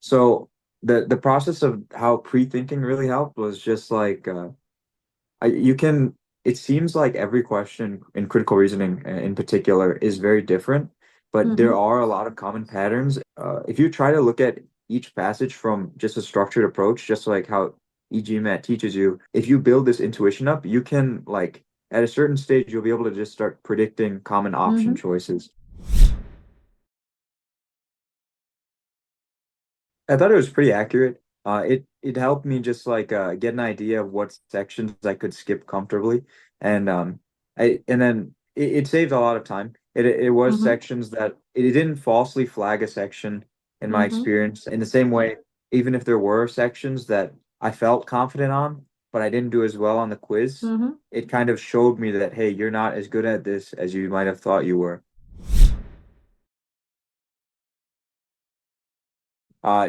So the process of how pre-thinking really helped was just like you can it seems like every question in critical reasoning in particular is very different, but there Mm-hmm. are a lot of common patterns. If you try to look at each passage from just a structured approach, just like how e-GMAT teaches you, if you build this intuition up, you can like at a certain stage you'll be able to just start predicting common option Mm-hmm. choices. I thought it was pretty accurate. It helped me just like get an idea of what sections I could skip comfortably, and it saved a lot of time. It was Mm-hmm. sections that it didn't falsely flag a section in my Mm-hmm. experience. In the same way, even if there were sections that I felt confident on, but I didn't do as well on the quiz, Mm-hmm. it kind of showed me that hey, you're not as good at this as you might have thought you were.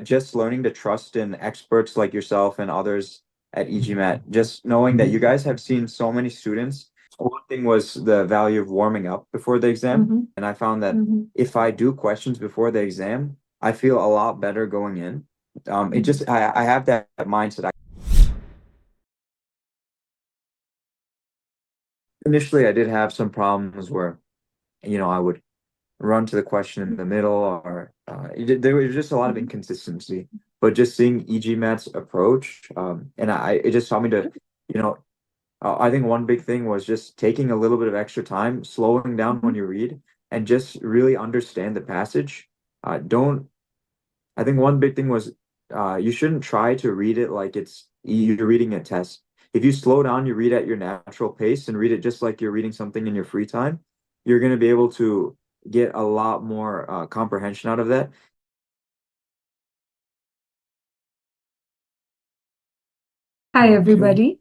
Just learning to trust in experts like yourself and others at e-GMAT, just knowing that you guys have seen so many students. One thing was the value of warming up before the exam. Mm-hmm. And I found that Mm-hmm. if I do questions before the exam, I feel a lot better going in. It just, I have that mindset. Initially, I did have some problems where, I would run to the question in the middle, or there was just a lot of Mm-hmm. inconsistency. But just seeing e-GMAT's approach, and it just taught me to, you know, I think one big thing was just taking a little bit of extra time, slowing down Mm-hmm. when you read, and just really understand the passage. Don't. I think one big thing was you shouldn't try to read it like you're reading a test. If you slow down, you read at your natural pace and read it just like you're reading something in your free time, you're going to be able to get a lot more comprehension out of that. Hi, Two. everybody.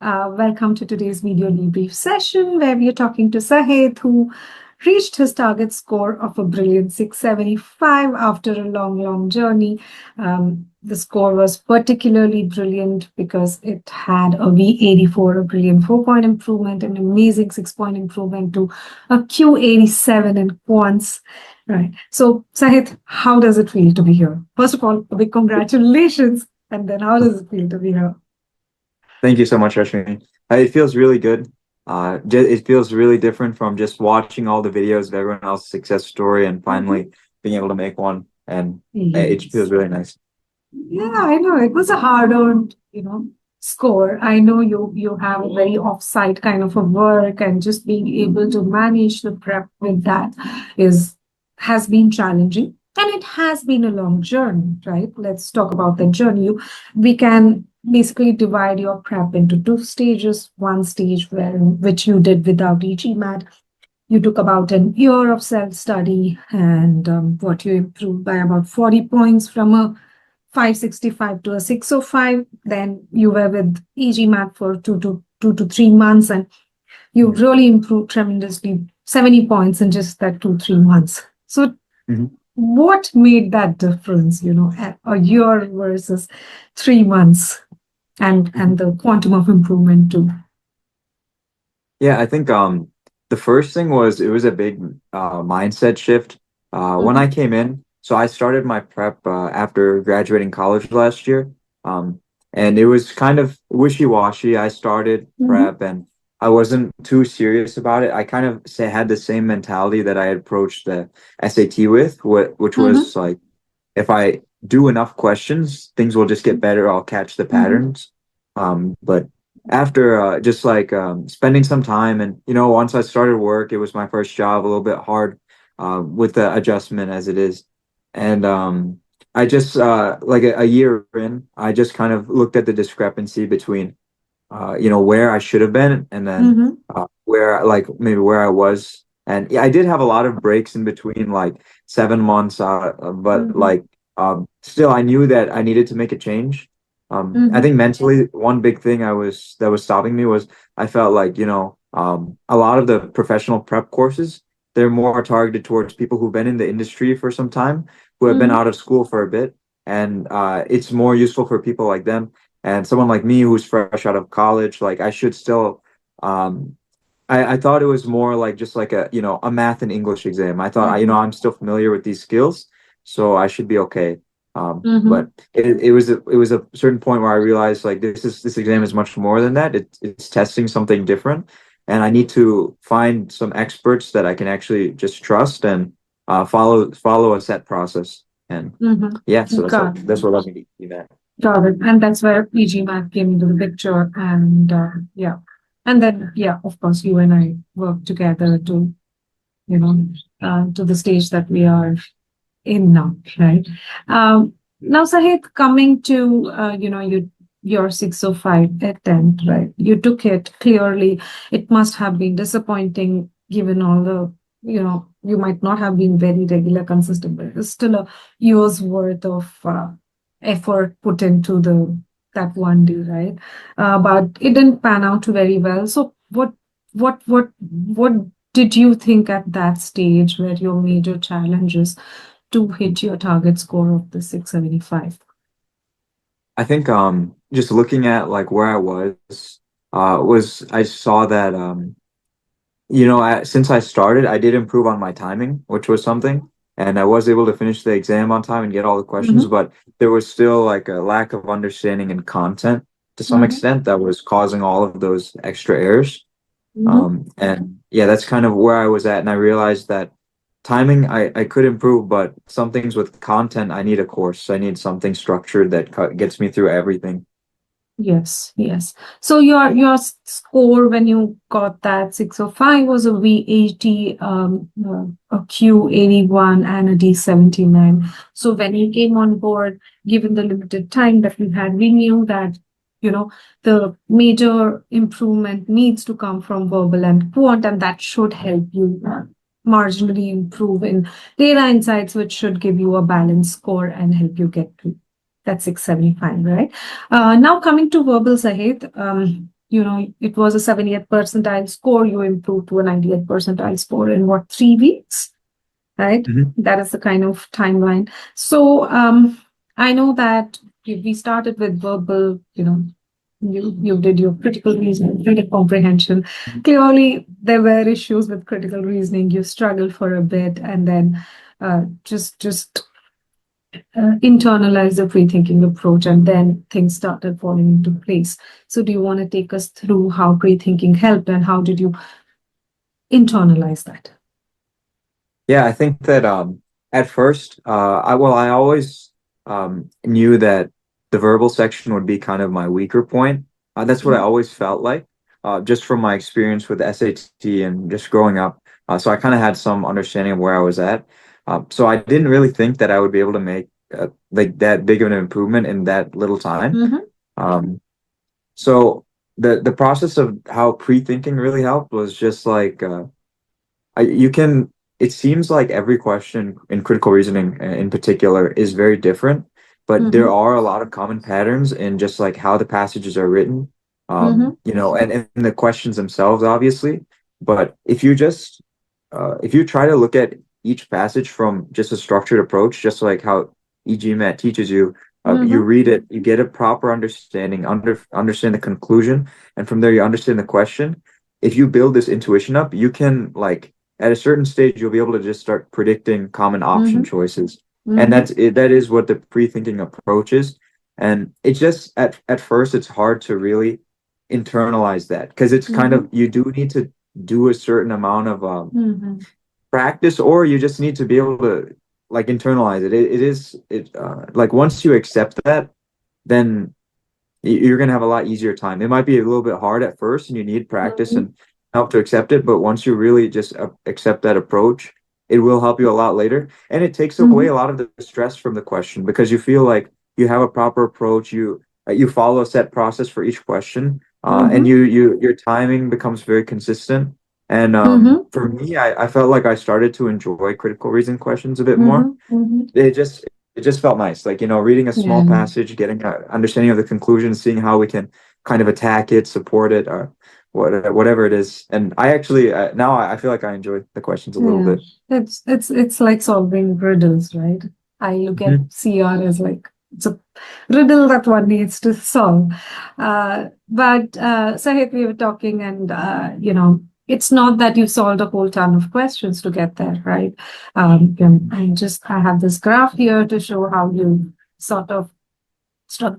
Welcome to today's video debrief session where we are talking to Saheth, who reached his target score of a brilliant 675 after a long, long journey. The score was particularly brilliant because it had a V84, a brilliant 4-point improvement, an amazing 6-point improvement to a Q87 in quants. Right. So, Saheth, how does it feel to be here? First of all, a big congratulations. And then, how does it feel to be here? Thank you so much, Rashmi. It feels really good. It feels really different from just watching all the videos of everyone else's success story and Mhm. finally being able to make one. And it feels Yes. really nice. Yeah, I know. It was a hard-earned, score. I know you have a very off-site kind of a work, and just being able to manage the prep with that is has been challenging. And it has been a long journey, right? Let's talk about the journey. We can basically divide your prep into two stages. One stage which you did without e-GMAT. You took about an year of self-study, and what you improved by about 40 points from a 565 to a 605. Then you were with e-GMAT for 2 to 3 months, and you Mhm. really improved tremendously, 70 points in just that 2, 3 months. So Mhm. what made that difference, a year versus 3 months, and Mhm. the quantum of improvement too? Yeah, I think the first thing was it was a big mindset shift. When I Mm-hmm. came in, so I started my prep after graduating college last year. And it was kind of wishy-washy. I started Mm-hmm. prep and I wasn't too serious about it. I kind of had the same mentality that I had approached the SAT with, which Mm-hmm. was like if I do enough questions, things will just get better. I'll catch the Mm-hmm. patterns. But after just like spending some time and once I started work, it was my first job, a little bit hard with the adjustment as it is. And I just like a year in, I just kind of looked at the discrepancy between where I should have been and then Mm-hmm. where like maybe where I was. And yeah, I did have a lot of breaks in between, like 7 months, but Mm-hmm. like still, I knew that I needed to make a change. I Mm-hmm. think mentally, one big thing that was stopping me was I felt like a lot of the professional prep courses, they're more targeted towards people who've been in the industry for some time, who have been Mm-hmm. out of school for a bit, and it's more useful for people like them. And someone like me who's fresh out of college, like I should still, um, I thought it was more like just like a math and English exam. I thought, Mm-hmm. I'm still familiar with these skills, so I should be okay. But it was a certain point where I realized like this exam is much more than that. It's testing something different, and I need to find some experts that I can actually just trust and follow a set process. And yeah, so that's what led me to do that. Got it. And that's where e-GMAT came into the picture. And yeah. And then, yeah, of course, you and I worked together to, to the stage that we are in now, right? Now, Sahith, coming to, your 605 attempt, right? You took it clearly. It must have been disappointing given all the, you might not have been very regular, consistent, but it's still a year's worth of effort put into that one day, right? But it didn't pan out very well. So what did you think at that stage where your major challenges to hit your target score of the 675? I think just looking at like where I was I saw that since I started, I did improve on my timing, which was something, and I was able to finish the exam on time and get all the questions, but there was still like a lack of understanding and content to some extent that was causing all of those extra errors. And yeah, that's kind of where I was at, and I realized that timing I could improve, but some things with content, I need a course. I need something structured that gets me through everything. Yes, yes. So your score when you got that 605 was a V80, a Q81, and a D79. So when you came on board, given the limited time that we had, we knew that the major improvement needs to come from verbal and quant, and that should help you marginally improve in data insights, which should give you a balanced score and help you get to that 675, right? Now coming to verbal, Sahith, it was a 70th percentile score. You improved to a 90th percentile score in what, 3 weeks, right? That is the kind of timeline. So I know that we started with verbal, you did your critical reasoning, reading comprehension. Clearly, there were issues with critical reasoning. You struggled for a bit, and then just internalize the pre-thinking approach, and then things started falling into place. So do you want to take us through how pre-thinking helped and how did you internalize that? Yeah, I think that at first, I always knew that the verbal section would be kind of my weaker point. That's what I always felt like, just from my experience with SAT and just growing up. So I kind of had some understanding of where I was at. So I didn't really think that I would be able to make like that big of an improvement in that little time. Um, so the process of how pre-thinking really helped was just like you can. It seems like every question in critical reasoning in particular is very different, but there are a lot of common patterns in just like how the passages are written, and the questions themselves, obviously. But if you try to look at each passage from just a structured approach, just like how e-GMAT teaches you, you read it, you get a proper understanding, understand the conclusion, and from there you understand the question. If you build this intuition up, you can like at a certain stage you'll be able to just start predicting common option choices, and that is what the pre-thinking approach is. And it's just at first it's hard to really internalize that because it's kind of you do need to do a certain amount of practice, or you just need to be able to like internalize it. Like once you accept that, then you're gonna have a lot easier time. It might be a little bit hard at first, and you need practice and help to accept it. But once you really just accept that approach, it will help you a lot later, and it takes away a lot of the stress from the question because you feel like you have a proper approach. You follow a set process for each question, and your timing becomes very consistent. And for me, I felt like I started to enjoy critical reasoning questions a bit more. It just it just felt nice, like reading a small passage, getting an understanding of the conclusion, seeing how we can kind of attack it, support it, or whatever it is. And I actually now I feel like I enjoy the questions a little bit. It's like solving riddles, right? I look at CR as like it's a riddle that one needs to solve. But Sahith, we were talking, and it's not that you solved a whole ton of questions to get there, right? I have this graph here to show how you sort of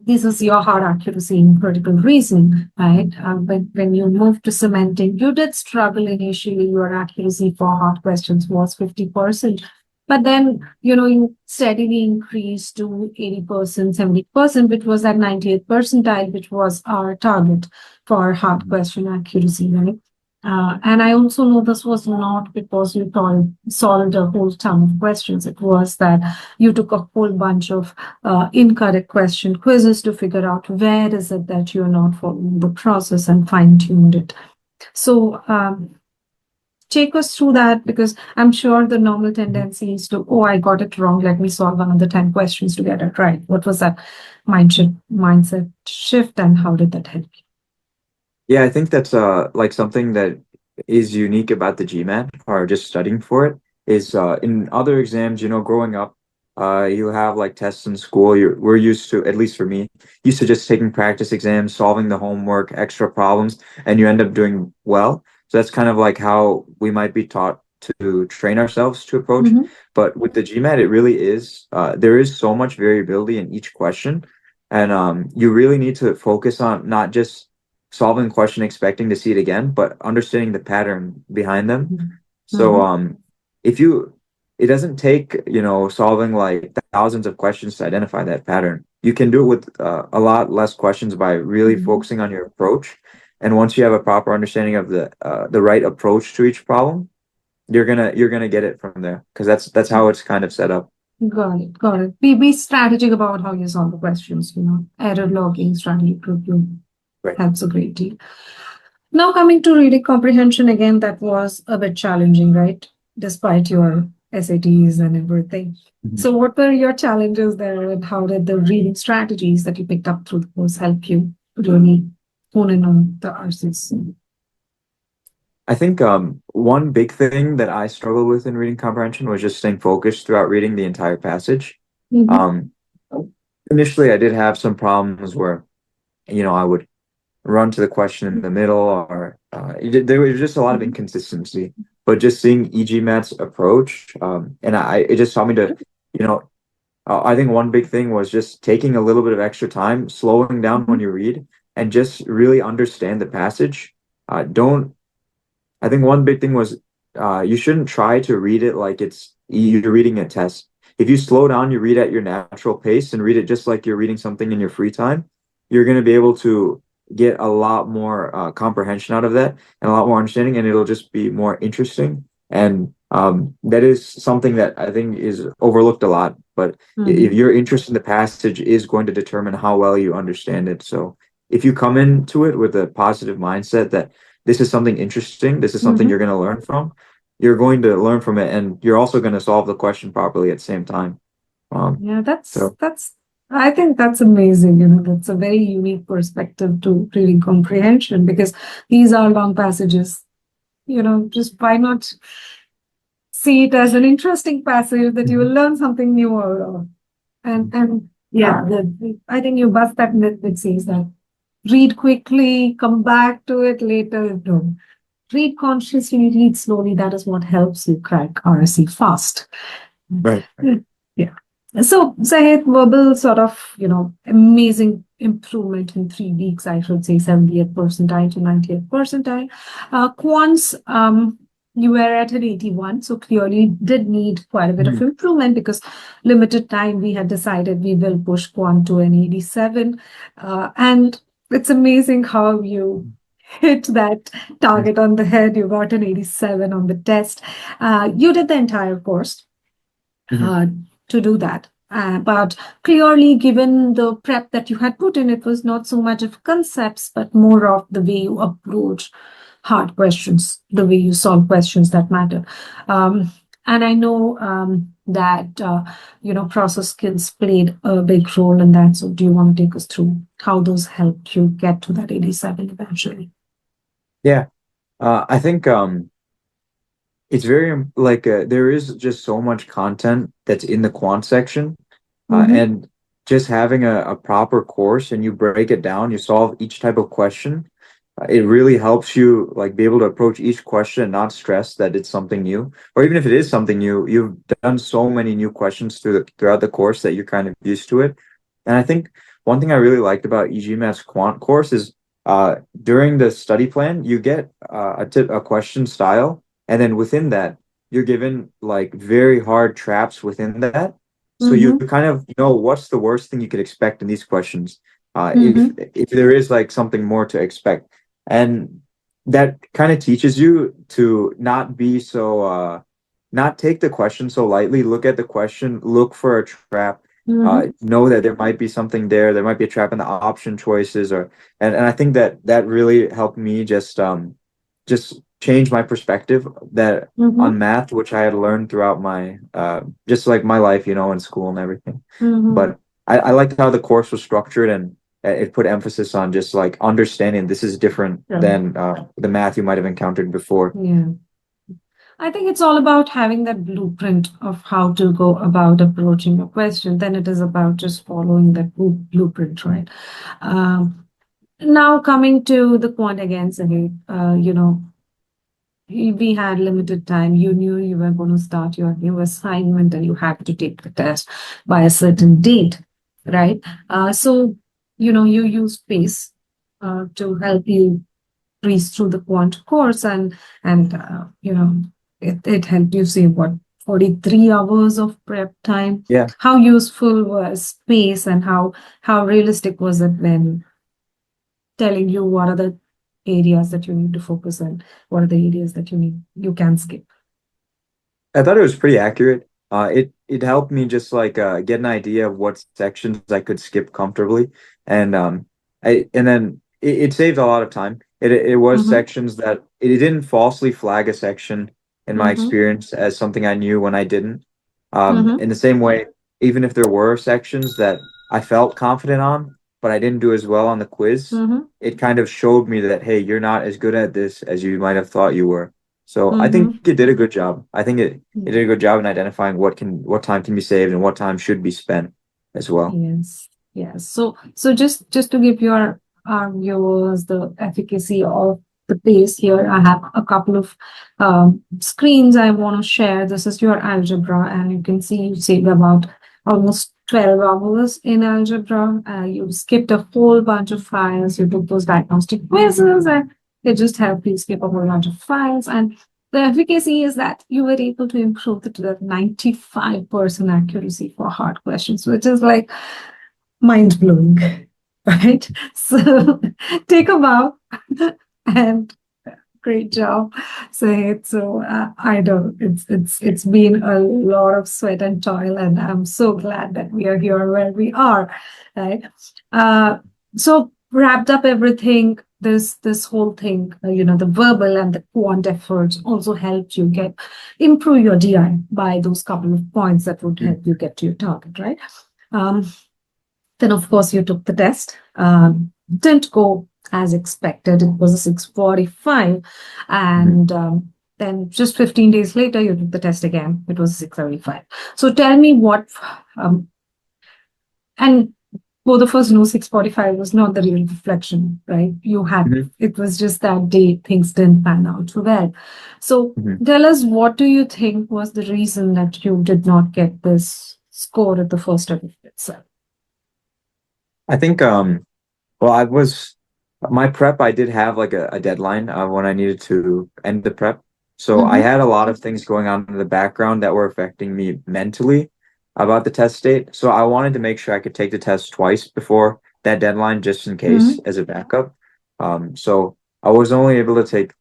this is your hard accuracy in critical reasoning, right? But when you moved to cementing, you did struggle initially. Your accuracy for hard questions was 50%. But then, you steadily increased to 80%, 70%, which was at 98th percentile, which was our target for hard question accuracy, right? And I also know this was not because you solved a whole ton of questions. It was that you took a whole bunch of incorrect question quizzes to figure out where is it that you're not following the process and fine-tuned it. So take us through that, because I'm sure the normal tendency is to, oh, I got it wrong. Let me solve another 10 questions to get it right. What was that mindset shift, and how did that help you? Yeah, I think that's like something that is unique about the GMAT or just studying for it is in other exams, growing up, you have like tests in school. We're used to, at least for me, used to just taking practice exams, solving the homework, extra problems, and you end up doing well. So that's kind of like how we might be taught to train ourselves to approach. Mhm. But with the GMAT, it really is there is so much variability in each question, and you really need to focus on not just solving a question expecting to see it again, but understanding the pattern behind them. So Mhm. if you it doesn't take, solving like thousands of questions to identify that pattern. You can do it with a lot less questions by really Mhm. focusing on your approach. And once you have a proper understanding of the right approach to each problem, you're gonna get it from there because that's how it's kind of set up. Got it. Got it. Be strategic about how you solve the questions, error logging, strategy review Right. helps a great deal. Now coming to reading comprehension again, that was a bit challenging, right? Despite your SATs and everything. Mhm. So what were your challenges there, and how did the reading strategies that you picked up through the course help you really hone in on the RCs? I think one big thing that I struggled with in reading comprehension was just staying focused throughout reading the entire passage. Mhm. Um, Initially, I did have some problems where, I would run to the question in the middle, or there was just a lot of inconsistency. But just seeing e-GMAT's approach, and it just taught me to, you know, I think one big thing was just taking a little bit of extra time, slowing down when Mhm. you read, and just really understand the passage. Don't I think one big thing was you shouldn't try to read it like you're reading a test. If you slow down, you read at your natural pace and read it just like you're reading something in your free time, you're going to be able to get a lot more comprehension out of that and a lot more understanding, and it'll just be more interesting. And that is something that I think is overlooked a lot. But if Mhm. your interest in the passage is going to determine how well you understand it. So if you come into it with a positive mindset that this is something interesting, this is something Mhm. you're going to learn from, you're going to learn from it, and you're also going to solve the question properly at the same time. Yeah, So I think that's amazing. That's a very unique perspective to reading comprehension, because these are long passages. Just why not see it as an interesting passage that you will Mhm. learn something new and yeah, I think you bust that myth which says that read quickly, come back to it later. No, read consciously, read slowly. That is what helps you crack RSC fast. Right. Yeah. So, Saheth, verbal sort of, amazing improvement in 3 weeks, I should say, 70th percentile to 90th percentile. Quants, you were at an 81, so clearly did need quite a bit of Mhm. improvement, because limited time we had decided we will push quant to an 87. And it's amazing how you hit that target on the head. You got an 87 on the test. You did the entire course Mhm. uh, to do that. But clearly, given the prep that you had put in, it was not so much of concepts, but more of the way you approach hard questions, the way you solve questions that matter. And I know that, process skills played a big role in that. So do you want to take us through how those helped you get to that 87 eventually? Yeah. I think it's very like there is just so much content that's in the quant section, Mm-hmm. and just having a proper course and you break it down, you solve each type of question. It really helps you like be able to approach each question and not stress that it's something new. Or even if it is something new, you've done so many new questions throughout the course that you're kind of used to it. And I think one thing I really liked about e-GMAT's quant course is during the study plan, you get a question style, and then within that, you're given like very hard traps within that. So you Mm-hmm. kind of know what's the worst thing you could expect in these questions. Mm-hmm. If there is like something more to expect. And that kind of teaches you to not be so not take the question so lightly. Look at the question, look for a trap, Mm-hmm. know that there might be something there. There might be a trap in the option choices, or and I think that that really helped me just change my perspective that on Mm-hmm. math, which I had learned throughout my just like my life, in school and everything. Mm-hmm. But I liked how the course was structured, and it put emphasis on just like understanding this is different Yeah. than the math you might have encountered before. Yeah. I think it's all about having that blueprint of how to go about approaching a question. Then it is about just following that blueprint, right? Um, Now coming to the quant again, Sahith, we had limited time. You knew you were going to start your new assignment and you had to take the test by a certain date, right? So, you use PACE to help you breeze through the quant course and it helped you save what 43 hours of prep time. Yeah. How useful was space and how realistic was it when telling you what are the areas that you need to focus on, what are the areas that you can skip. I thought it was pretty accurate. It helped me just like get an idea of what sections I could skip comfortably, and then it saved a lot of time. It was Mm-hmm, sections that it didn't falsely flag a section in my mm-hmm, experience as something I knew when I didn't. mm-hmm, In the same way, even if there were sections that I felt confident on, but I didn't do as well on the quiz, mm-hmm, it kind of showed me that hey, you're not as good at this as you might have thought you were. So I think mm-hmm. it did a good job. I think it did a good job in identifying what time can be saved and what time should be spent as well. Yes, yes. So just to give your viewers the efficacy of the pace here, I have a couple of screens I want to share. This is your algebra, and you can see you saved about almost 12 hours in algebra. You skipped a whole bunch of files. You took those diagnostic quizzes, and they just helped you skip a whole bunch of files. And the efficacy is that you were able to improve it to that 95% accuracy for hard questions, which is like mind blowing, right? So take a bow and great job, Sahith. So I know it's been a lot of sweat and toil, and I'm so glad that we are here where we are, right? Uh, so wrapped up everything. This whole thing, the verbal and the quant efforts also helped you improve your DI by those couple of points that would Mm. help you get to your target, right? Um, then, of course, you took the test. Didn't go as expected. It was a 645. Mhm. And then just 15 days later, you took the test again. It was 675. So tell me um, and both of us know 645 was not the real reflection, right? Mhm. It was just that day things didn't pan out so well. So Mhm. tell us, what do you think was the reason that you did not get this score at the first attempt itself? I think well I was my prep I did have like a deadline when I needed to end the prep. So I Mm-hmm. had a lot of things going on in the background that were affecting me mentally about the test date. So I wanted to make sure I could take the test twice before that deadline just in case Mm-hmm. as a backup. So I was only able to take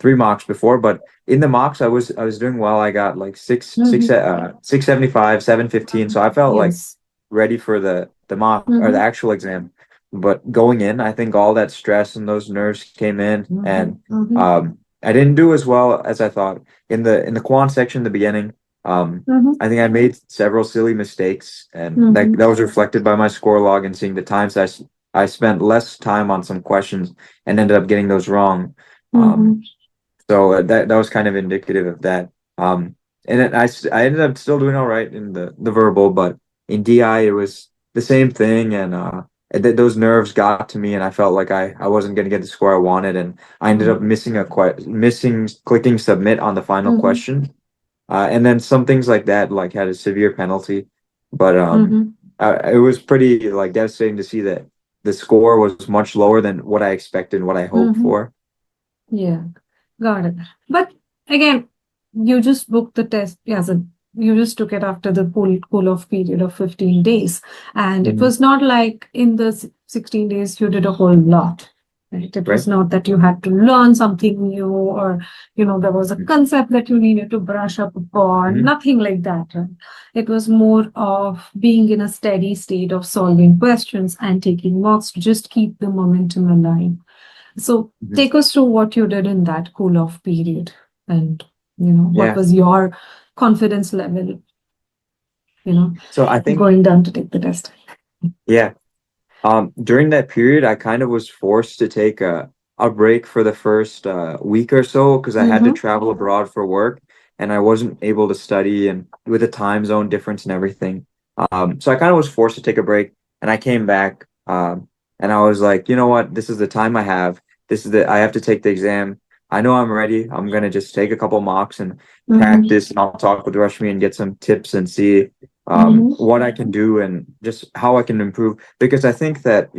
three mocks before, but in the mocks I was doing well. I got like 675, 715. So I felt like Yes. ready for the mock or the Mm-hmm. actual exam. But going in, I think all that stress and those nerves came in, Mm-hmm. and Mm-hmm. I didn't do as well as I thought in the quant section in the beginning. Mm-hmm. I think I made several silly mistakes, and that Mm-hmm. that was reflected by my score log and seeing the times I spent less time on some questions and ended up getting those wrong. Um, Mm-hmm. so that was kind of indicative of that. And then I ended up still doing all right in the verbal, but in DI it was the same thing, and those nerves got to me, and I felt like I wasn't going to get the score I wanted, and I ended up missing clicking submit on the final Mm-hmm. question, and then some things like that like had a severe penalty, but Mm-hmm. it was pretty like devastating to see that the score was much lower than what I expected, what I hoped Mm-hmm. for. Yeah, got it. But again, you just booked the test as a you just took it after the cool off period of 15 days. And it Mhm. was not like in the 16 days you did a whole lot. Right? It was Right? not that you had to learn something new or there was a concept that you needed to brush up upon, Mm-hmm. nothing like that. Right? It was more of being in a steady state of solving questions and taking marks to just keep the momentum alive. So Hmm. take us through what you did in that cool off period and what Yeah. was your confidence level, you know, So I think, going down to take the test. yeah. During that period, I kind of was forced to take a break for the first week or so because I had to Mm-hmm. travel abroad for work and I wasn't able to study and with the time zone difference and everything. So I kind of was forced to take a break and I came back and I was like, you know what? This is the time I have. I have to take the exam. I know I'm ready. I'm gonna just take a couple mocks and Mm-hmm. practice and I'll talk with Rushmi and get some tips and see Mm-hmm. what I can do and just how I can improve because I think that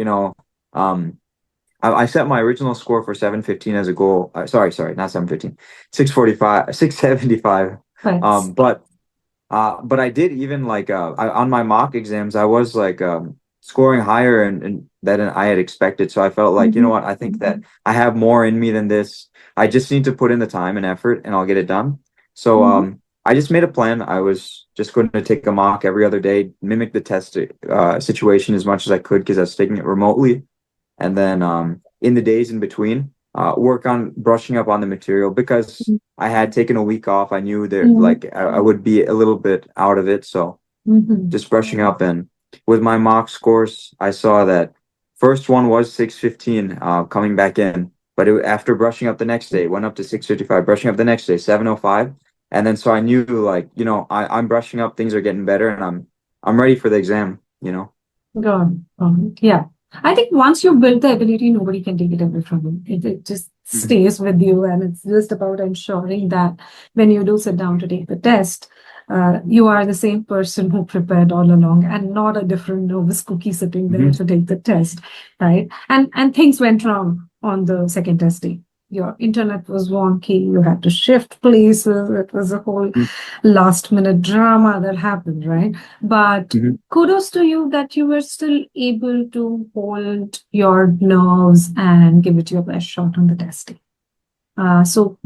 I set my original score for 715 as a goal. Sorry, not 715, 645, 675. Thanks. But I did even like on my mock exams I was like scoring higher and than I had expected. So I felt like, you know Mm-hmm. what, I think that I have more in me than this. I just need to put in the time and effort and I'll get it done. So Mm-hmm. I just made a plan. I was just going to take a mock every other day, mimic the test situation as much as I could because I was taking it remotely. And then in the days in between, work on brushing up on the material because I had taken a week off. I knew that Mm-hmm. like I would be a little bit out of it. So Mm-hmm. just brushing up and with my mock scores, I saw that first one was 615 coming back in, but after brushing up the next day, it went up to 655, brushing up the next day, 705. And then so I knew like, I'm brushing up, things are getting better and I'm ready for the exam. Got it. Yeah. I think once you build the ability, nobody can take it away from you. It just Mhm. stays with you. And it's just about ensuring that when you do sit down to take the test, you are the same person who prepared all along and not a different nervous cookie sitting there Mhm. to take the test, right? And things went wrong on the second test day. Your internet was wonky, you had to shift places. It was a whole last minute drama that happened, right? But Mhm. kudos to you that you were still able to hold your nerves and give it your best shot on the testing. So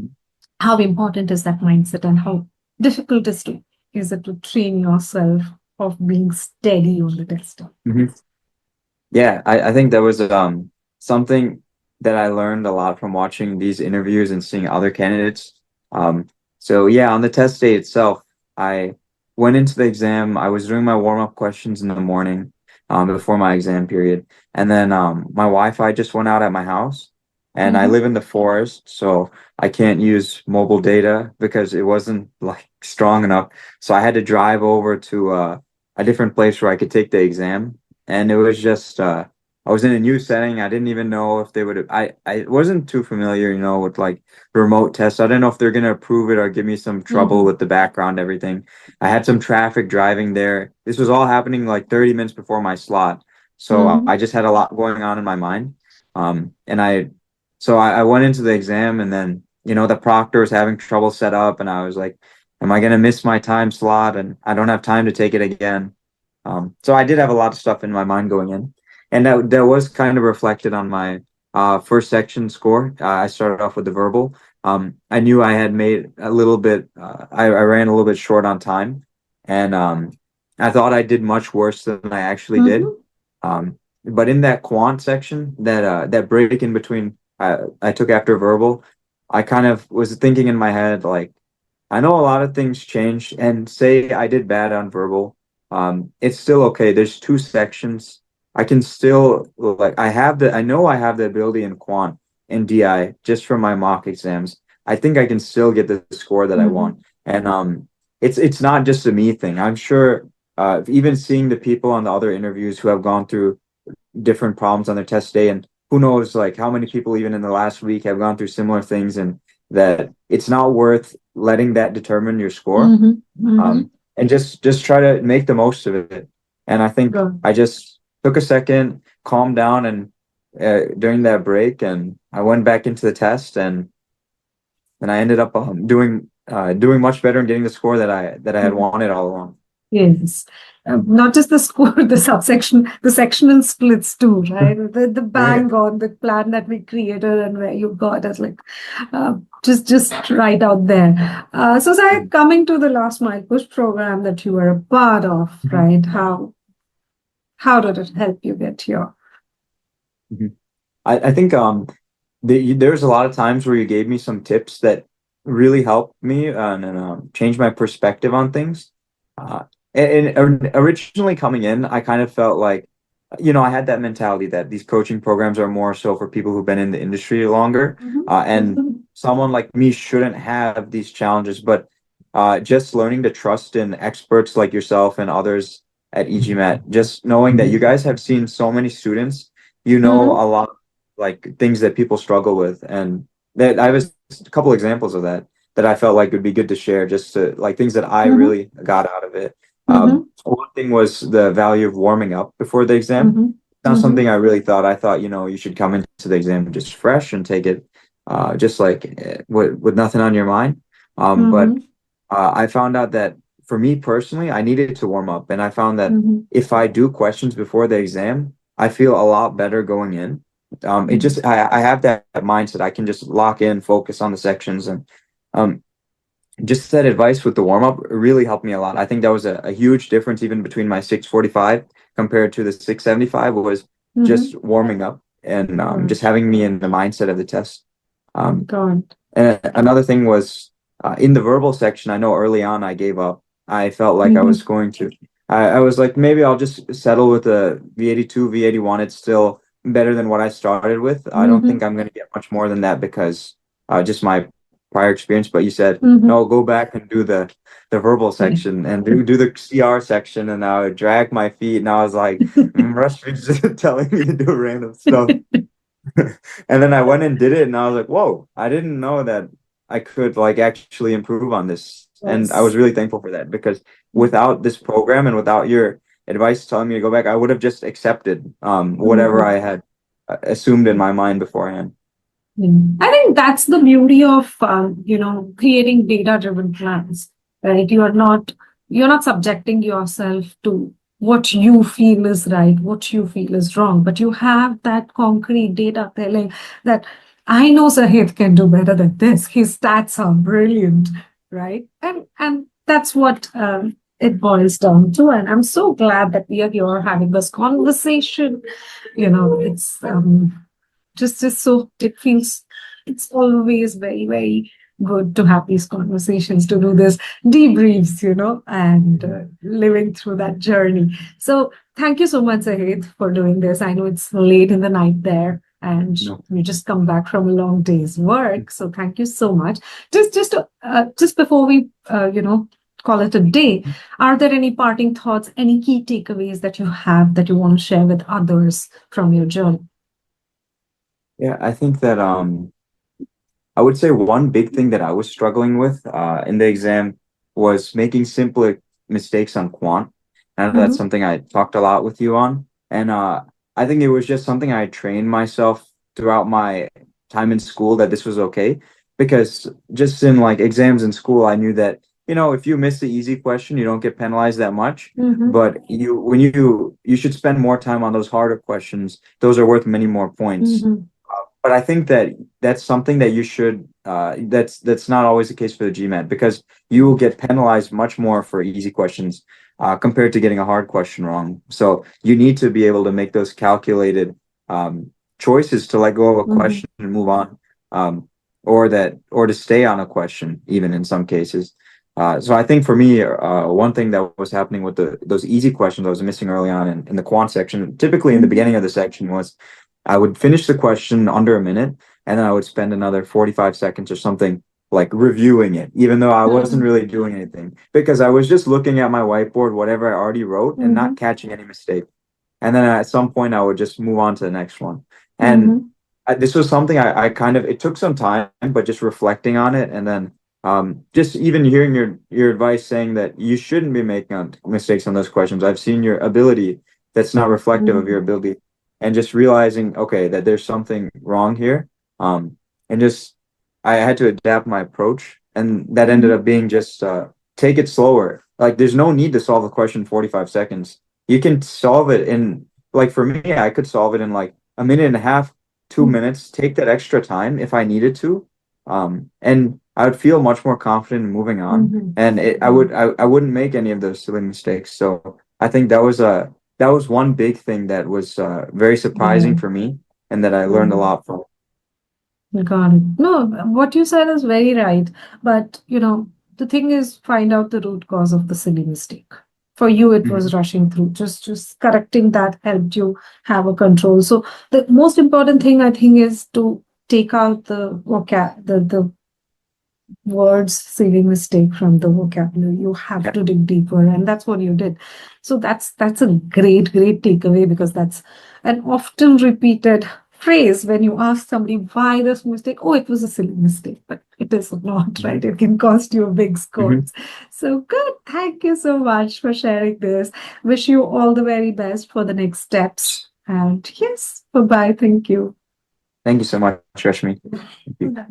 how important is that mindset and how difficult is it to train yourself of being steady on the testing? Mhm. Yeah, I think that was something that I learned a lot from watching these interviews and seeing other candidates. Um, so yeah, on the test day itself, I went into the exam. I was doing my warm-up questions in the morning, before my exam period, and then my Wi-Fi just went out at my house, and I Mm-hmm. live in the forest, so I can't use mobile data because it wasn't like strong enough. So I had to drive over to a different place where I could take the exam and it was just I was in a new setting. I didn't even know if they would I wasn't too familiar, with like remote tests. I didn't know if they're gonna approve it or give me some trouble Mm-hmm. with the background, everything. I had some traffic driving there. This was all happening like 30 minutes before my slot. So Mm-hmm. I just had a lot going on in my mind. And I went into the exam and then, the proctor was having trouble set up and I was like, am I gonna miss my time slot? And I don't have time to take it again. So I did have a lot of stuff in my mind going in, and that was kind of reflected on my first section score. I started off with the verbal. I knew I had made a little bit. I ran a little bit short on time, and I thought I did much worse than I actually did. Mm-hmm. But in that quant section, that break in between, I took after verbal. I kind of was thinking in my head like. I know a lot of things changed, and say I did bad on verbal, it's still okay. There's two sections. I can still like I know I have the ability in quant and DI just from my mock exams. I think I can still get the score that I Mm-hmm. want. And it's not just a me thing. I'm sure even seeing the people on the other interviews who have gone through different problems on their test day and who knows like how many people even in the last week have gone through similar things and that it's not worth letting that determine your score Mm-hmm. Mm-hmm. and just try to make the most of it And I think Good. I just took a second, calmed down, and during that break, and I went back into the test, and I ended up doing much better and getting the score that I had wanted all along. Yes. Not just the score, the subsection, the sectional splits too, right? The Right. bang on the plan that we created and where you got us like just right out there. So Sai, coming to the last mile push program that you were a part of, Mhm. right? How did it help you get here? Mhm. I think there's a lot of times where you gave me some tips that really helped me and changed my perspective on things. Uh, and originally coming in, I kind of felt like, I had that mentality that these coaching programs are more so for people who've been in the industry longer, and Mhm. someone like me shouldn't have these challenges. But just learning to trust in experts like yourself and others at e-GMAT, just knowing that you guys have seen so many students, Mhm. a lot like things that people struggle with, and that I have a couple examples of that I felt like would be good to share, just to like things that I Mhm. really got out of it. Mhm. One thing was the value of warming up before the exam. Mhm. Not Mhm. something I really thought. I thought, you should come into the exam just fresh and take it just like with nothing on your mind. But Mhm. I found out that for me personally, I needed to warm up, and I found that Mhm. if I do questions before the exam, I feel a lot better going in. It Mhm. just I have that mindset. I can just lock in, focus on the sections, and um, just that advice with the warm up really helped me a lot. I think that was a huge difference even between my 645 compared to the 675 was Mhm. just warming up and just Good. having me in the mindset of the test. Um, Good. and another thing was in the verbal section, I know early on I gave up. I felt like I was Mhm. going to, I was like, maybe I'll just settle with a V82, V81. It's still better than what I started with. I don't think Mhm. I'm going to get much more than that because just my prior experience. But you said, Mhm. no, go back and do the verbal Yeah. section and do the CR section. And I would drag my feet. And I was like, Rush is just telling me to do random stuff. And then I went and did it, and I was like, whoa, I didn't know that I could like actually improve on this. And I was Yes. really thankful for that because without this program and without your advice telling me to go back, I would have just accepted whatever Mhm. I had assumed in my mind beforehand. I think that's the beauty of creating data-driven plans, right? You're not subjecting yourself to what you feel is right, what you feel is wrong, but you have that concrete data telling that I know Saheth can do better than this. His stats are brilliant, right? And that's what it boils down to. And I'm so glad that we are here having this conversation. It's just so it feels it's always very very good to have these conversations, to do this debriefs, and Mhm. living through that journey. So thank you so much, Sahith, for doing this. I know it's late in the night there and No. you just come back from a long day's work, so thank you so much. Just before we call it a day, are there any parting thoughts, any key takeaways that you have that you want to share with others from your journey? Yeah, I think that I would say one big thing that I was struggling with in the exam was making simpler mistakes on quant. I know that's Mhm. something I talked a lot with you on. And I think it was just something I trained myself throughout my time in school that this was okay. Because just in like exams in school, I knew that, if you miss the easy question, you don't get penalized that much. Mhm. But you should spend more time on those harder questions. Those are worth many more points. Mhm. But I think that that's something that you should that's not always the case for the GMAT because you will get penalized much more for easy questions compared to getting a hard question wrong. So you need to be able to make those calculated choices to let go of a Mhm. question and move on, or to stay on a question even in some cases. So I think for me, one thing that was happening with those easy questions I was missing early on in the quant section, typically in the Mhm. beginning of the section, was I would finish the question under a minute, and then I would spend another 45 seconds or something like reviewing it, even though I wasn't Mhm. really doing anything because I was just looking at my whiteboard, whatever I already wrote, and not Mhm. catching any mistake. And then at some point, I would just move on to the next one. And Mhm. this was something I kind of, it took some time, but just reflecting on it and then Just even hearing your advice saying that you shouldn't be making mistakes on those questions. I've seen your ability that's not reflective of your Mhm. ability, and just realizing, okay, that there's something wrong here. And just I had to adapt my approach, and that ended up Mhm. being just take it slower. Like there's no need to solve the question 45 seconds. You can solve it in, like for me, I could solve it in like a minute and a half, 2 minutes. Take that extra time if I needed to, and I would feel much more confident in moving on, Mhm. and I wouldn't make any of those silly mistakes. So I think that was one big thing that was very surprising Yeah. for me, and that I learned a Mhm. lot from. Got it. No, what you said is very right. But, the thing is, find out the root cause of the silly mistake. For you, it was Mhm. rushing through. Just correcting that helped you have a control. So the most important thing I think is to take out the words silly mistake from the vocabulary. You have Yeah. to dig deeper, and that's what you did. So that's a great takeaway, because that's an often repeated phrase when you ask somebody why this mistake. Oh, it was a silly mistake, but it is not, right? Mhm. It can cost you big Mhm. scores. So good. Thank you so much for sharing this. Wish you all the very best for the next steps. And yes, bye bye. Thank you. Thank you so much, Rashmi. Thank you.